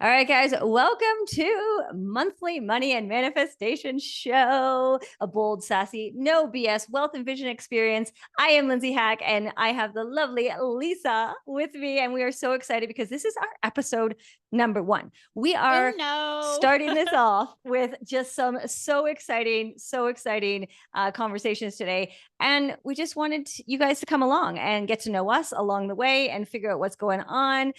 All right, guys, welcome to Monthly Money and Manifestation Show, a bold, sassy, no BS wealth and vision experience. I am Lindsay Hack, and I have the lovely Lisa with me, and we are so excited because this is our episode number 1. We are starting this off with just some so exciting conversations today. And we just wanted you guys to come along and get to know us along the way and figure out what's going on.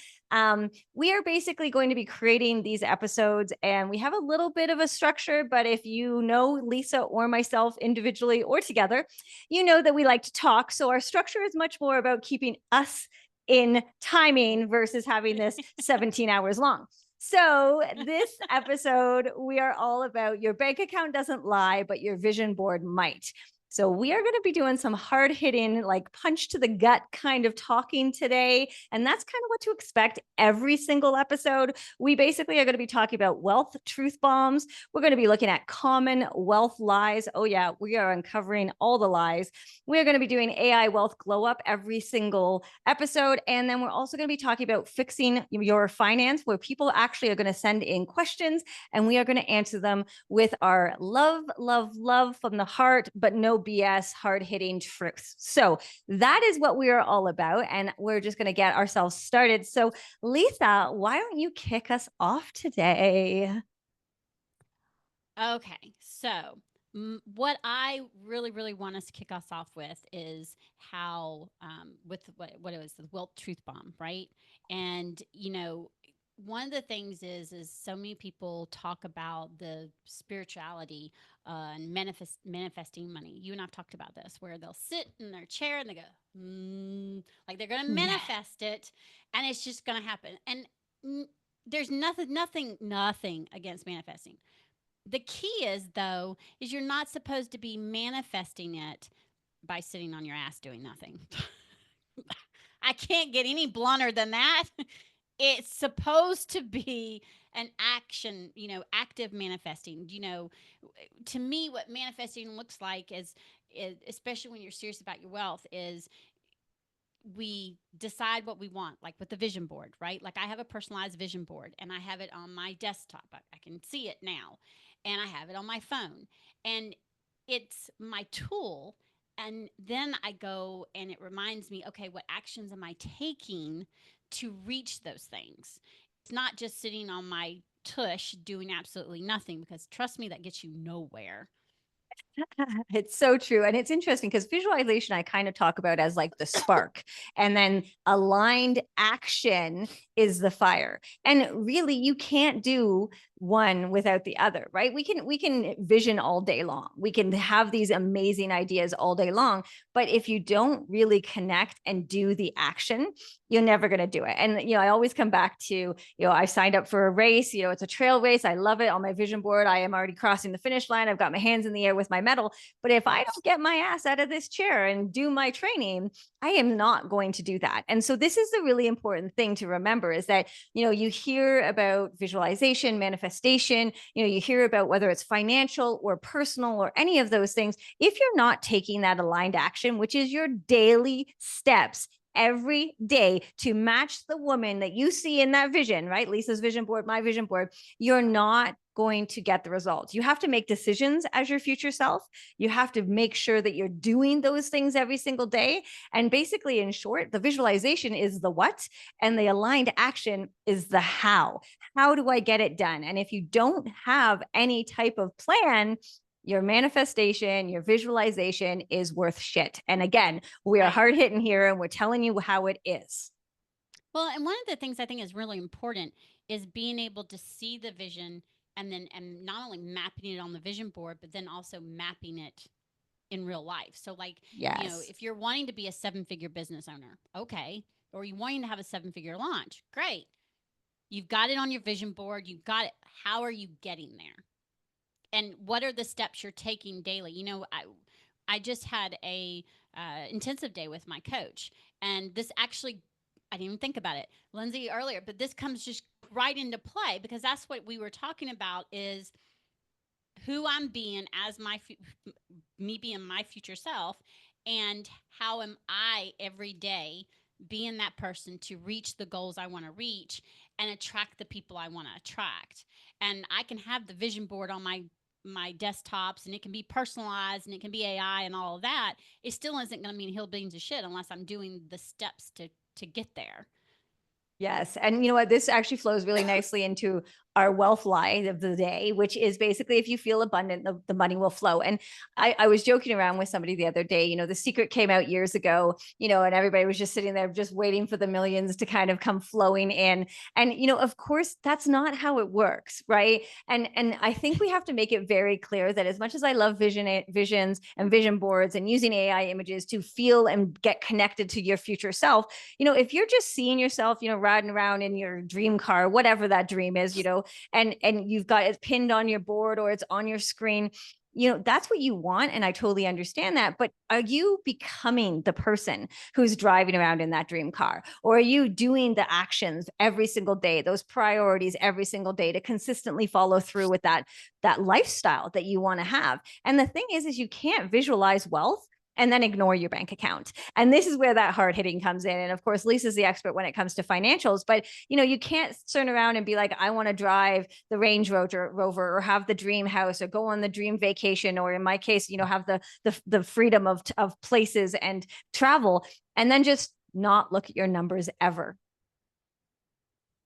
We are basically going to be creating these episodes, and we have a little bit of a structure, but if you know Lisa or myself individually or together, you know that we like to talk. So our structure is much more about keeping us in timing versus having this 17 hours long. So this episode, we are all about your bank account doesn't lie, but your vision board might. So we are going to be doing some hard hitting, like punch to the gut kind of talking today. And that's kind of what to expect every single episode. We basically are going to be talking about wealth truth bombs. We're going to be looking at common wealth lies. Oh yeah, we are uncovering all the lies. We're going to be doing AI wealth glow up every single episode. And then we're also going to be talking about fixing your finance, where people actually are going to send in questions and we are going to answer them with our love from the heart, but no BS, hard hitting truths. So that is what we are all about. And we're just going to get ourselves started. So, Lisa, why don't you kick us off today? Okay. So, what I really want us to kick us off with is how, with what it was, the wealth truth bomb, right? And, one of the things is so many people talk about the spirituality and manifesting money. You and I've talked about this, where they'll sit in their chair and they go, like they're going to manifest it, and it's just going to happen. And there's nothing against manifesting. The key is, though, is you're not supposed to be manifesting it by sitting on your ass doing nothing. I can't get any blunter than that. It's supposed to be an action, active manifesting. To me, what manifesting looks like is, especially when you're serious about your wealth, is we decide what we want, like with the vision board, right? Like I have a personalized vision board and I have it on my desktop. I can see it now, and I have it on my phone. And it's my tool. And then I go and it reminds me, okay, what actions am I taking to reach those things? It's not just sitting on my tush doing absolutely nothing, because trust me, that gets you nowhere. It's so true. And it's interesting because visualization, I kind of talk about as like the spark, and then aligned action is the fire. And really, you can't do one without the other, right? We can vision all day long. We can have these amazing ideas all day long, but if you don't really connect and do the action, you're never going to do it. And I always come back to, I signed up for a race, it's a trail race. I love it. On my vision board, I am already crossing the finish line. I've got my hands in the air with my medal. But if I don't get my ass out of this chair and do my training, I am not going to do that. And so this is the really important thing to remember, is that, you hear about visualization, manifestation, you hear about whether it's financial or personal or any of those things. If you're not taking that aligned action, which is your daily steps every day to match the woman that you see in that vision, right? Lisa's vision board, my vision board, you're not going to get the results. You have to make decisions as your future self. You have to make sure that you're doing those things every single day. And basically, in short, the visualization is the what, and the aligned action is the how. How do I get it done? And if you don't have any type of plan, your manifestation, your visualization is worth shit. And again, we are hard hitting here and we're telling you how it is. Well, and one of the things I think is really important is being able to see the vision, and not only mapping it on the vision board, but then also mapping it in real life. So like, Yes. if you're wanting to be a seven-figure business owner, okay, or you wanting to have a seven-figure launch, great. You've got it on your vision board, you've got it. How are you getting there? And what are the steps you're taking daily? I just had a intensive day with my coach, and this actually, I didn't even think about it, Lindsay, earlier, but this comes just right into play, because that's what we were talking about, is who I'm being as me being my future self, and how am I every day being that person to reach the goals I want to reach and attract the people I want to attract. And I can have the vision board on my desktops, and it can be personalized, and it can be AI and all of that. It still isn't going to mean hill beans of shit unless I'm doing the steps to get there. Yes. And you know what? This actually flows really nicely into our wealth lie of the day, which is basically if you feel abundant, the money will flow. And I was joking around with somebody the other day, the secret came out years ago, and everybody was just sitting there just waiting for the millions to kind of come flowing in. And, of course, that's not how it works. Right. And I think we have to make it very clear that as much as I love visions and vision boards and using AI images to feel and get connected to your future self, if you're just seeing yourself, riding around in your dream car, whatever that dream is, and you've got it pinned on your board or it's on your screen, that's what you want. And I totally understand that. But are you becoming the person who's driving around in that dream car? Or are you doing the actions every single day, those priorities every single day to consistently follow through with that lifestyle that you want to have? And the thing is you can't visualize wealth and then ignore your bank account. And this is where that hard hitting comes in. And of course, Lisa's the expert when it comes to financials, but you can't turn around and be like, I want to drive the Range Rover or have the dream house or go on the dream vacation, or in my case, have the freedom of places and travel, and then just not look at your numbers ever.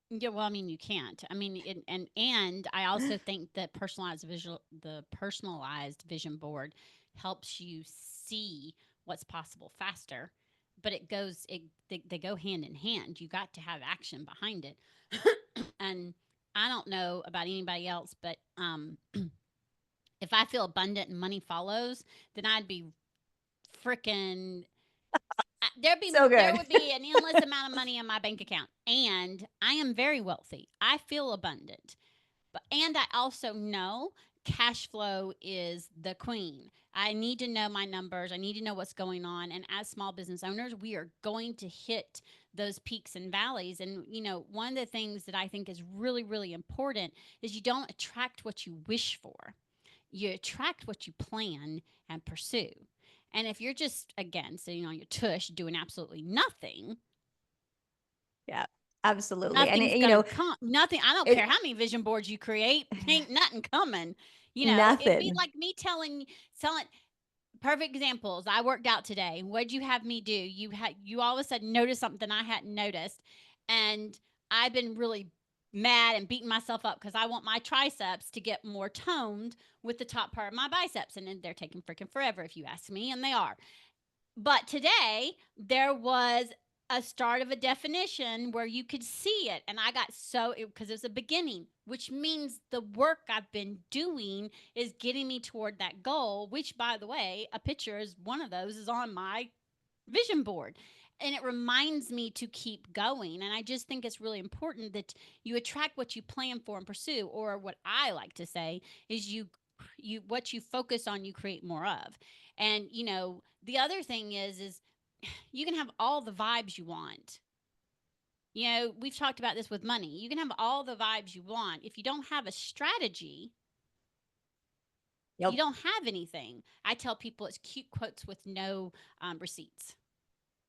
Yeah, well, I mean, you can't. I mean, and I also think that the personalized vision board helps you see what's possible faster. But they go hand in hand. You got to have action behind it. And I don't know about anybody else, but if I feel abundant and money follows, then I'd be freaking So there good. would be an endless amount of money in my bank account, and I am very wealthy. I feel abundant, and I also know cash flow is the queen. I need to know my numbers. I need to know what's going on. And as small business owners, we are going to hit those peaks and valleys. And one of the things that I think is really, really important is you don't attract what you wish for. You attract what you plan and pursue. And if you're just, again, sitting on your tush doing absolutely nothing, Yeah, absolutely. And, nothing's going to come. Nothing. I don't it, care how many vision boards you create. Ain't nothing coming. It'd be nothing. like me telling perfect examples. I worked out today. What'd you have me do? You all of a sudden noticed something I hadn't noticed. And I've been really mad and beating myself up because I want my triceps to get more toned with the top part of my biceps. And then they're taking freaking forever if you ask me, and they are. But today there was a start of a definition where you could see it. And I got because it was a beginning, which means the work I've been doing is getting me toward that goal, which, by the way, a picture is one of those is on my vision board. And it reminds me to keep going. And I just think it's really important that you attract what you plan for and pursue, or what I like to say is what you focus on, you create more of. And the other thing is you can have all the vibes you want. We've talked about this with money. You can have all the vibes you want. If you don't have a strategy, Yep. you don't have anything. I tell people it's cute quotes with no receipts.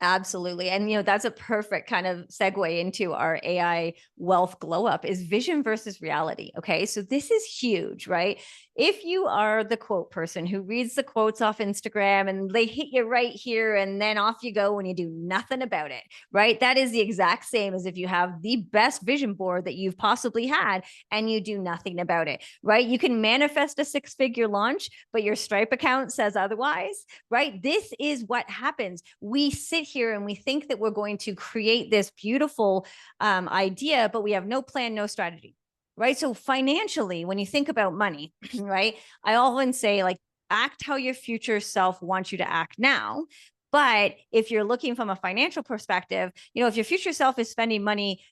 Absolutely. And, that's a perfect kind of segue into our AI wealth glow up is vision versus reality. Okay. So this is huge, right? If you are the quote person who reads the quotes off Instagram and they hit you right here and then off you go when you do nothing about it, right? That is the exact same as if you have the best vision board that you've possibly had and you do nothing about it, right? You can manifest a 6-figure launch, but your Stripe account says otherwise, right? This is what happens. We sit here and we think that we're going to create this beautiful idea, but we have no plan, no strategy, right? So financially, when you think about money, right, I often say, like, act how your future self wants you to act now. But if you're looking from a financial perspective, if your future self is spending money,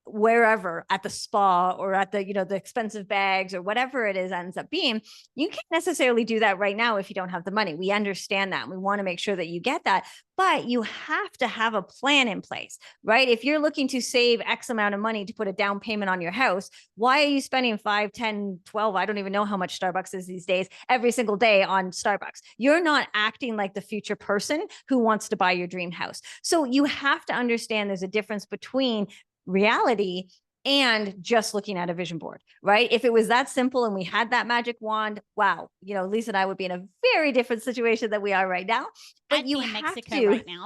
wherever, at the spa or at the, the expensive bags or whatever it is ends up being, you can't necessarily do that right now if you don't have the money. We understand that. We want to make sure that you get that, but you have to have a plan in place, right? If you're looking to save X amount of money to put a down payment on your house, why are you spending 5, 10, 12, I don't even know how much Starbucks is these days, every single day on Starbucks? You're not acting like the future person who wants to buy your dream house. So you have to understand there's a difference between reality and just looking at a vision board, right? If it was that simple and we had that magic wand, wow, Lisa and I would be in a very different situation than we are right now. But I'd you be in have Mexico to, right now.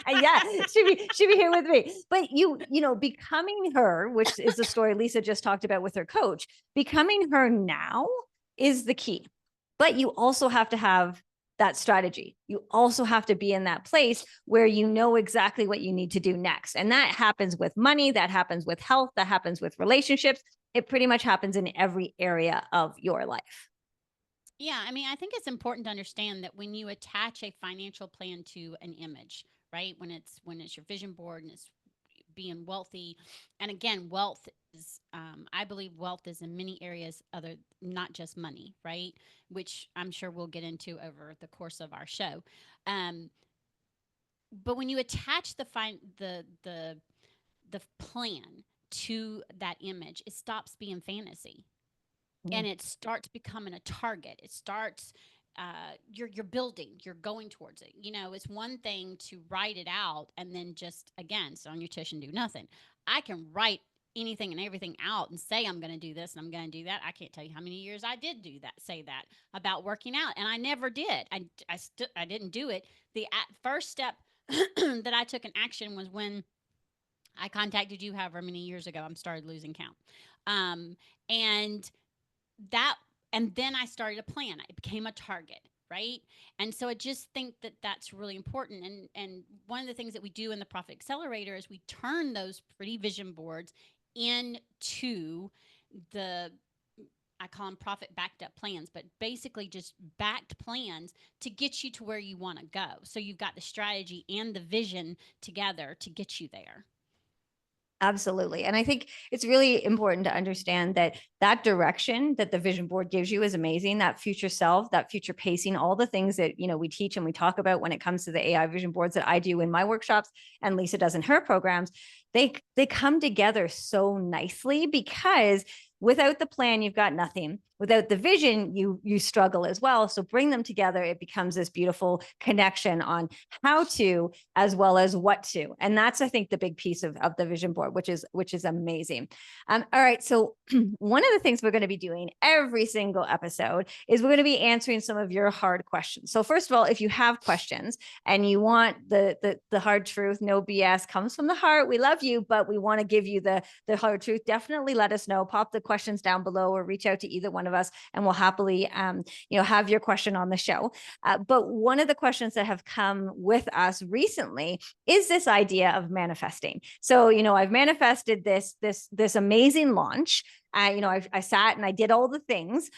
yeah, she'd be here with me. But becoming her, which is the story Lisa just talked about with her coach, becoming her now is the key. But you also have to have that strategy. You also have to be in that place where you know exactly what you need to do next. And that happens with money, that happens with health, that happens with relationships. It pretty much happens in every area of your life. Yeah, I mean, I think it's important to understand that when you attach a financial plan to an image, right? When it's your vision board and it's being wealthy, and again, wealth is, I believe, wealth is in many areas other, not just money, right? Which I'm sure we'll get into over the course of our show. Um, but when you attach the plan to that image, it stops being fantasy and it starts becoming a target. It starts you're building, you're going towards it. It's one thing to write it out and then just again sit on your tush and do nothing. I can write anything and everything out and say I'm going to do this and I'm going to do that. I can't tell you how many years I did do that, say that about working out, and I never did. I didn't do it. The first step that I took in action was when I contacted you, however many years ago. I'm started losing count. Um, and that and then I started a plan. It became a target, right? And so I just think that that's really important. And one of the things that we do in the Profit Accelerator is we turn those pretty vision boards into the, I call them profit backed up plans, but basically just backed plans to get you to where you want to go. So you've got the strategy and the vision together to get you there. Absolutely. And I think it's really important to understand that direction that the vision board gives you is amazing. That future self, that future pacing, all the things that, we teach and we talk about when it comes to the AI vision boards that I do in my workshops and Lisa does in her programs, they come together so nicely because without the plan, you've got nothing. Without the vision, you struggle as well. So bring them together, it becomes this beautiful connection on how to as well as what to. And that's, I think, the big piece of the vision board, which is amazing. All right. So one of the things we're going to be doing every single episode is we're going to be answering some of your hard questions. So first of all, if you have questions and you want the hard truth, no BS, comes from the heart. We love you, but we want to give you the hard truth. Definitely let us know. Pop the questions down below or reach out to either one of us and we'll happily have your question on the show. But one of the questions that have come with us recently is this idea of manifesting. So I've manifested this amazing launch. I sat and I did all the things,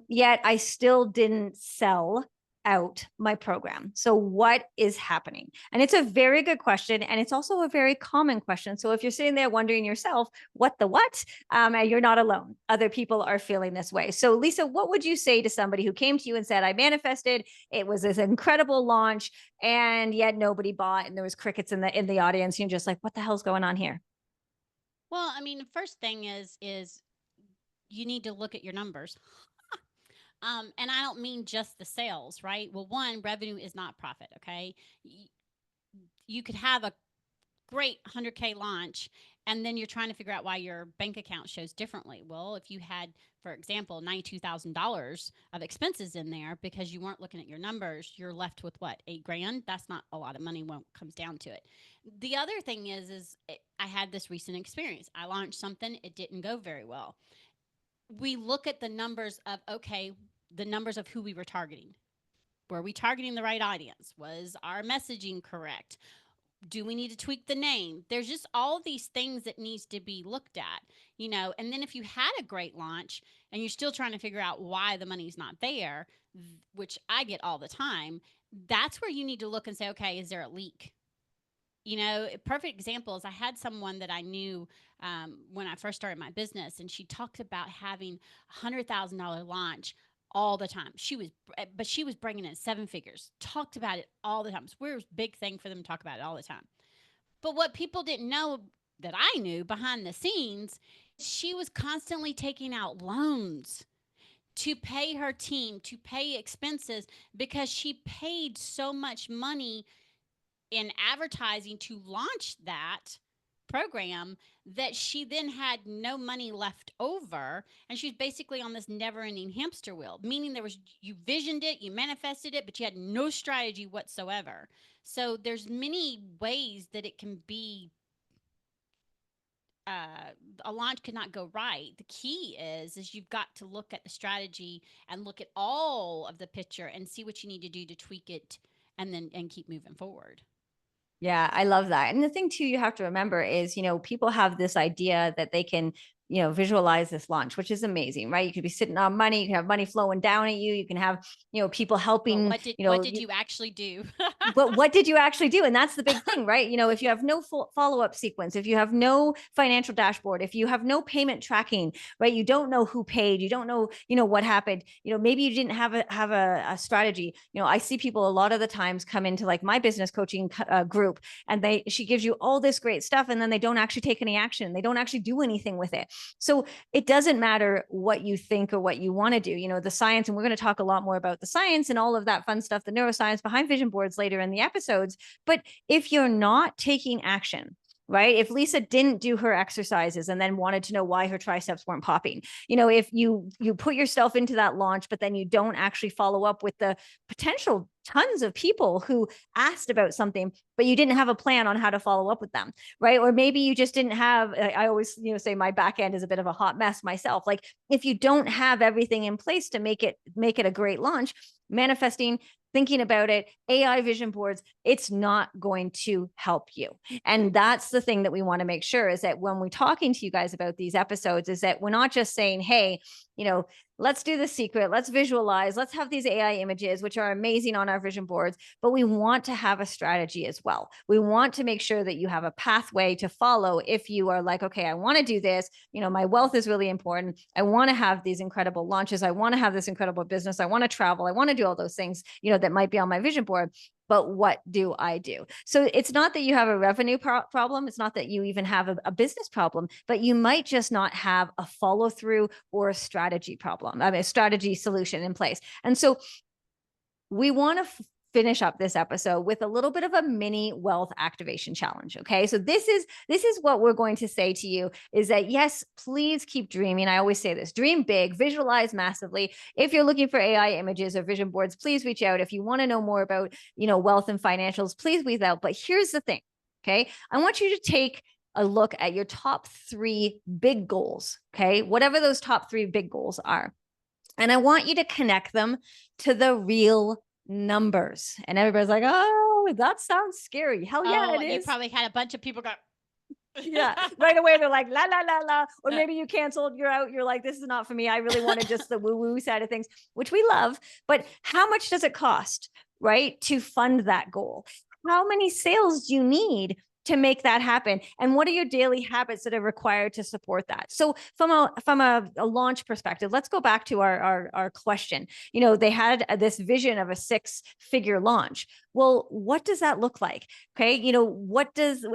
yet I still didn't sell out my program. So what is happening? And it's a very good question. And it's also a very common question. So if you're sitting there wondering yourself, what the what? You're not alone. Other people are feeling this way. So Lisa, what would you say to somebody who came to you and said, I manifested, it was this incredible launch, and yet nobody bought and there was crickets in the audience. You're just like, what the hell's going on here? Well, I mean, the first thing is you need to look at your numbers. And I don't mean just the sales, right? Well, one, revenue is not profit, okay? You could have a great 100K launch and then you're trying to figure out why your bank account shows differently. Well, if you had, for example, $92,000 of expenses in there because you weren't looking at your numbers, you're left with what, $8,000? That's not a lot of money when it comes down to it. The other thing I had this recent experience. I launched something, it didn't go very well. We look at the numbers of, okay, the numbers of who we were targeting. Were we targeting the right audience? Was our messaging correct? Do we need to tweak the name? There's just all these things that needs to be looked at, and then if you had a great launch and you're still trying to figure out why the money's not there, which I get all the time, that's where you need to look and say, okay, is there a leak? A perfect example is I had someone that I knew when I first started my business, and she talked about having $100,000 launch all the time. But she was bringing in 7 figures. Talked about it all the time. It's a big thing for them to talk about it all the time. But what people didn't know that I knew behind the scenes, she was constantly taking out loans to pay her team, to pay expenses, because she paid so much money in advertising to launch that program that she then had no money left over, and she's basically on this never-ending hamster wheel, meaning you visioned it, you manifested it, but you had no strategy whatsoever. So there's many ways that it can be, a launch could not go right. The key is you've got to look at the strategy and look at all of the picture and see what you need to do to tweak it, and keep moving forward. Yeah, I love that. And the thing too, you have to remember is, people have this idea that they can, visualize this launch, which is amazing, right? You could be sitting on money, you can have money flowing down at you. You can have, people Well, helping, what did you actually do? but what did you actually do? And that's the big thing, right? If you have no follow-up sequence, if you have no financial dashboard, if you have no payment tracking, right? You don't know who paid, you don't know, what happened, maybe you didn't have a strategy. I see people a lot of the times come into like my business coaching group, and she gives you all this great stuff, and then they don't actually take any action. They don't actually do anything with it. So it doesn't matter what you think or what you want to do, the science, and we're going to talk a lot more about the science and all of that fun stuff, the neuroscience behind vision boards later in the episodes. But if you're not taking action, right? If Lisa didn't do her exercises and then wanted to know why her triceps weren't popping, if you put yourself into that launch, but then you don't actually follow up with the potential tons of people who asked about something, but you didn't have a plan on how to follow up with them, right? Or maybe you just didn't have, I always, say my back end is a bit of a hot mess myself. Like if you don't have everything in place to make it a great launch, manifesting, thinking about it, AI vision boards, it's not going to help you. And that's the thing that we want to make sure is that when we're talking to you guys about these episodes, is that we're not just saying, hey, let's do the secret, let's visualize, let's have these AI images, which are amazing on our vision boards, but we want to have a strategy as well. We want to make sure that you have a pathway to follow if you are like, okay, I want to do this, my wealth is really important. I want to have these incredible launches. I want to have this incredible business. I want to travel. I want to do all those things, that might be on my vision board. But what do I do? So it's not that you have a revenue problem. It's not that you even have a business problem, but you might just not have a follow through or a strategy problem, a strategy solution in place. And so we want to finish up this episode with a little bit of a mini wealth activation challenge. Okay. So this is what we're going to say to you is that, yes, please keep dreaming. I always say this, dream big, visualize massively. If you're looking for AI images or vision boards, please reach out. If you want to know more about, wealth and financials, please reach out. But here's the thing. Okay. I want you to take a look at your top 3 big goals. Okay. Whatever those top 3 big goals are. And I want you to connect them to the real numbers. And everybody's like, oh, that sounds scary. Hell yeah, it is. You probably had a bunch of people go, yeah, right away they're like, la, la, la, la. Or maybe you canceled, you're out, you're like, this is not for me. I really wanted just the woo-woo side of things, which we love. But how much does it cost, right, to fund that goal? How many sales do you need to make that happen? And what are your daily habits that are required to support that? So from a launch perspective, let's go back to our question. They had this vision of a 6-figure launch. Well, what does that look like? Okay.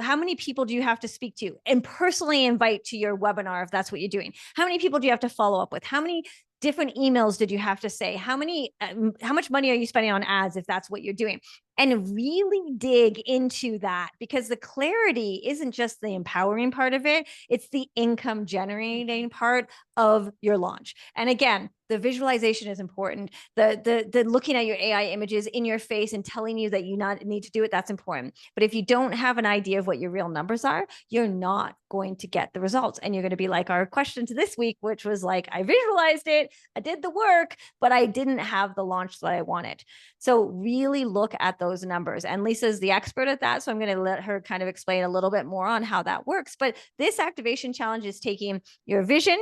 How many people do you have to speak to and personally invite to your webinar if that's what you're doing? How many people do you have to follow up with? How many different emails did you have to say? How much money are you spending on ads if that's what you're doing? And really dig into that, because the clarity isn't just the empowering part of it, it's the income generating part of your launch. And again, the visualization is important. The looking at your AI images in your face and telling you that you not need to do it, that's important. But if you don't have an idea of what your real numbers are, you're not going to get the results. And you're going to be like our question to this week, which was like, I visualized it, I did the work, but I didn't have the launch that I wanted. So really look at those numbers. And Lisa's the expert at that. So I'm going to let her kind of explain a little bit more on how that works. But this activation challenge is taking your vision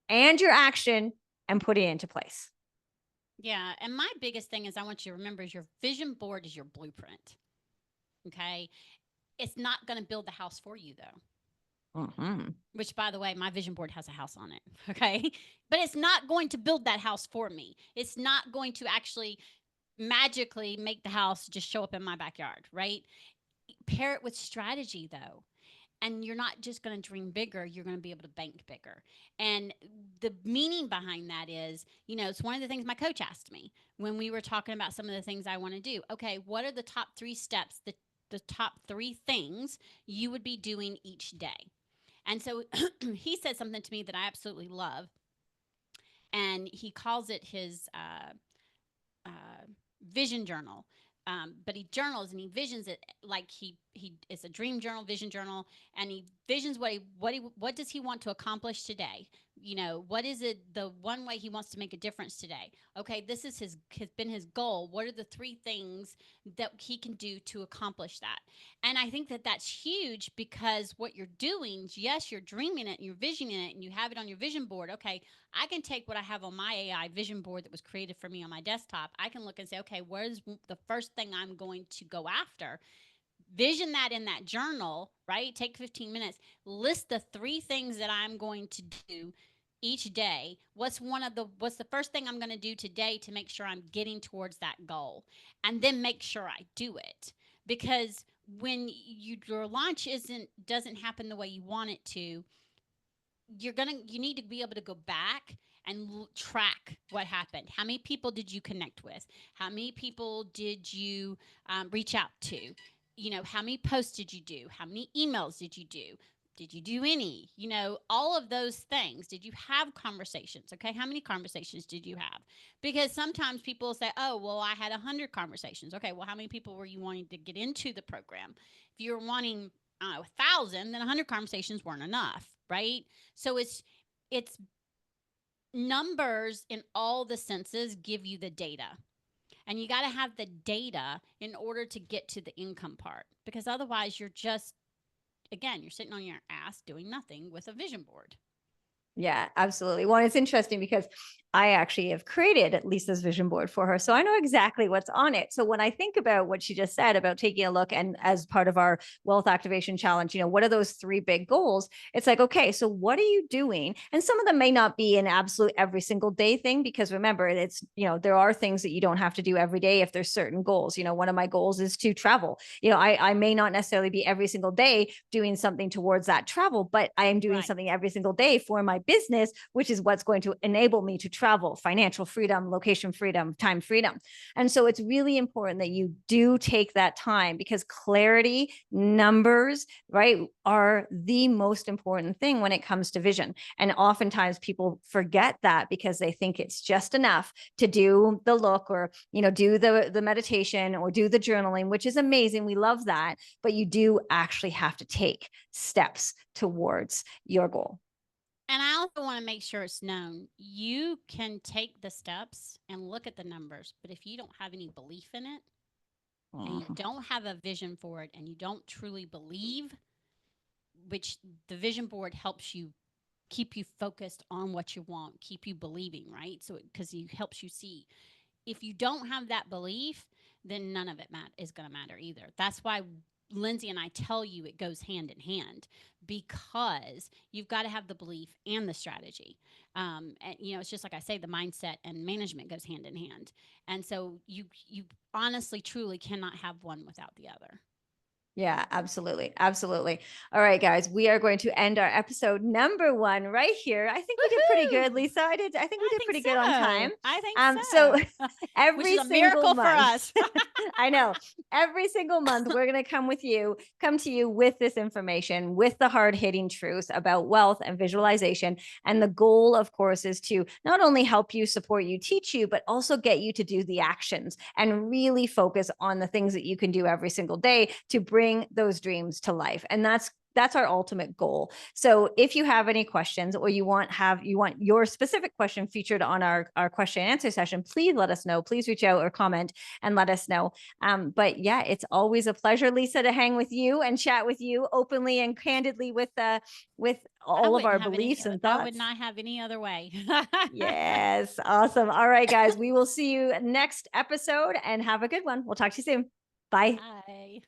and your action and putting it into place. Yeah. And my biggest thing is I want you to remember is your vision board is your blueprint. Okay. It's not going to build the house for you, though. Mm-hmm. Which, by the way, my vision board has a house on it. Okay. But it's not going to build that house for me. It's not going to actually magically make the house just show up in my backyard, right? Pair it with strategy, though. And you're not just going to dream bigger, you're going to be able to bank bigger. And the meaning behind that is, it's one of the things my coach asked me when we were talking about some of the things I want to do. Okay, what are the top 3 steps, the top 3 things you would be doing each day? And so he said something to me that I absolutely love. And he calls it his uh, vision journal. But he journals and he visions it like it's a dream journal, vision journal, and he visions what does he want to accomplish today. What is it, the one way he wants to make a difference today? Okay, this is has been his goal. What are the 3 things that he can do to accomplish that? And I think that that's huge, because what you're doing, yes, you're dreaming it and you're visioning it and you have it on your vision board. Okay, I can take what I have on my AI vision board that was created for me on my desktop. I can look and say, okay, where's the first thing I'm going to go after? Vision that in that journal, right? Take 15 minutes, list the 3 things that I'm going to do each day. What's the first thing I'm going to do today to make sure I'm getting towards that goal? And then make sure I do it. Because when your launch doesn't happen the way you want it to, you need to be able to go back and track what happened. How many people did you connect with? How many people did you reach out to? How many posts did you do? How many emails did you do? Did you do any? All of those things. Did you have conversations? Okay, how many conversations did you have? Because sometimes people say, oh, well, I had 100 conversations. Okay, well, how many people were you wanting to get into the program? If you're wanting 1,000, then 100 conversations weren't enough, right? So it's numbers in all the senses give you the data. And you got to have the data in order to get to the income part, because otherwise you're sitting on your ass doing nothing with a vision board. Yeah, absolutely. Well, it's interesting because I actually have created Lisa's vision board for her. So I know exactly what's on it. So when I think about what she just said about taking a look, and as part of our wealth activation challenge, what are those 3 big goals? It's like, okay, so what are you doing? And some of them may not be an absolute every single day thing, because remember, it's, there are things that you don't have to do every day if there's certain goals. One of my goals is to travel. I may not necessarily be every single day doing something towards that travel, but I am doing something every single day for my business, which is what's going to enable me to travel, financial freedom, location freedom, time freedom. And so it's really important that you do take that time, because clarity, numbers, right, are the most important thing when it comes to vision. And oftentimes people forget that because they think it's just enough to do the look, or, do the meditation, or do the journaling, which is amazing. We love that. But you do actually have to take steps towards your goal. And I also want to make sure it's known, you can take the steps and look at the numbers, but if you don't have any belief in it, and you don't have a vision for it, and you don't truly believe, which the vision board helps you keep you focused on what you want, keep you believing, right? So because it helps you see. If you don't have that belief, then none of it is going to matter either. That's why Lindsay and I tell you it goes hand in hand, because you've got to have the belief and the strategy. And it's just like I say, the mindset and management goes hand in hand. And so you honestly, truly cannot have one without the other. Yeah, absolutely. Absolutely. All right, guys, we are going to end our episode number 1 right here. I think we did pretty good, Lisa. I think we did pretty good on time. I think so Which every is a single miracle for month, us. I know, every single month, we're going to come to you with this information, with the hard hitting truth about wealth and visualization. And the goal, of course, is to not only help you, support you, teach you, but also get you to do the actions and really focus on the things that you can do every single day to bring those dreams to life. And that's our ultimate goal. So if you have any questions, or you want your specific question featured on our question and answer session, please let us know. Please reach out or comment and let us know. But yeah, it's always a pleasure, Lisa, to hang with you and chat with you openly and candidly with all of our beliefs and thoughts. I would not have any other way. Yes. Awesome. All right, guys, we will see you next episode, and have a good one. We'll talk to you soon. Bye. Bye.